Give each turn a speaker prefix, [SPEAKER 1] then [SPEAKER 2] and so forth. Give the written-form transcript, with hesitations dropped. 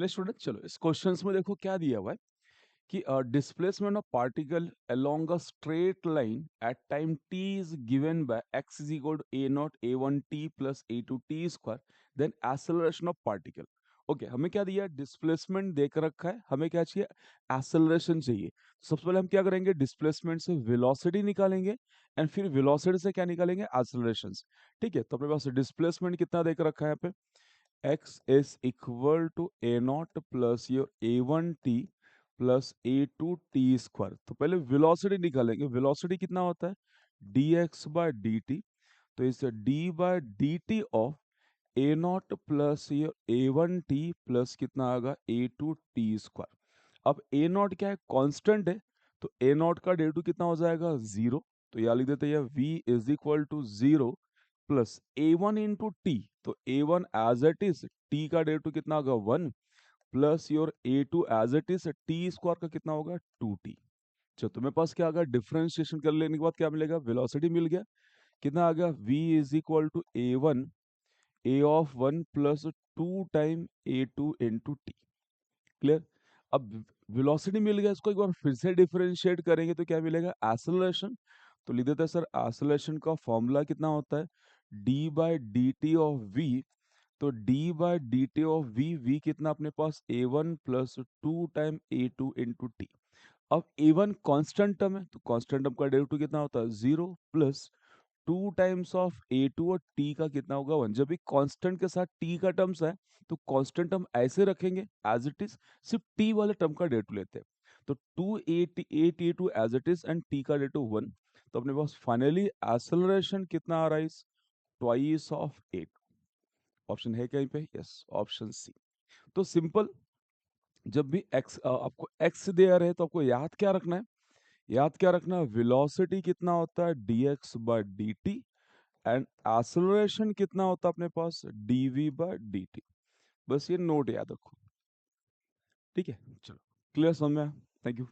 [SPEAKER 1] चलिए स्टूडेंट, चलो इस क्वेश्चंस में देखो क्या दिया हुआ है कि displacement of particle along a straight line at time t is given by x is equal to a naught a1 t plus a2 t square, then acceleration of particle. Okay, हमें क्या दिया है? डिस्प्लेसमेंट देकर रखा है, हमें क्या चाहिए? एक्सेलरेशन चाहिए। तो सबसे पहले हम क्या करेंगे? डिस्प्लेसमेंट से वेलोसिटी निकालेंगे एंड फिर वेलोसिटी से क्या निकालेंगे? एक्सेलरेशन। ठीक है, तो अपने पास डिस्प्लेसमेंट कितना देकर रखा है यहाँ पे? x is equal to a naught plus your a1 t plus a2 t square. तो पहले वेलोसिटी निकालेंगे। वेलोसिटी कितना होता है? dx by dt। तो इसे d by dt of a naught plus ये a1 t प्लस कितना आएगा? a2 t square. अब a नॉट क्या है? कांस्टेंट है, तो a नॉट का डेरिवेटिव कितना हो जाएगा? 0। तो यहाँ लिख देते हैं v is equal to 0 plus a one into t. तो a one as it is, t का डेरिवेटिव कितना होगा? 1 plus your a two as it is, t square का कितना होगा? 2t। चलो तुम्हें पास क्या आ गया? डिफरेंशिएशन कर लेने के बाद क्या मिलेगा? वेलोसिटी मिल गया। कितना आ गया? v is equal to a one a of 1 plus 2 time a two into t. Clear? अब वेलोसिटी मिल गया, इसको एक बार फिर से डिफरेंशिएट करेंगे तो क्या मिलेगा? एक्सेलरेशन। तो लिख देते हैं सर, एक्सेलरेशन का फॉर्मूला कितना होता है? d by d t of v। तो d by d t of v कितना अपने पास? A one plus 2 time a two into t. अब ए वन कॉन्स्टेंट टर्म है, तो कॉन्स्टेंट टर्म का डेरिवेटिव कितना होता है? 0 plus 2 times of a two और टी का कितना होगा? 1। जब भी कांस्टेंट के साथ टी का टर्म्स है तो कांस्टेंट टर्म ऐसे रखेंगे एज इट इज, सिर्फ टी वाले टर्म का डेरिवेटिव लेते हैं। तो 2 a t2 as it is and t का डेरिवेटिव 1। तो अपने पास फाइनली एक्सेलरेशन कितना आ रहा है? Twice of A. ऑप्शन है कहीं पे? Yes, option C. तो सिंपल, जब भी x आपको x दे रहे हैं तो आपको याद क्या रखना है? याद क्या रखना है? वेलोसिटी कितना होता है? dx by dt and acceleration कितना होता है अपने पास? dv bye dt। बस ये नोट याद रखो। ठीक है, चलो, क्लियर समझ में आया? Thank you.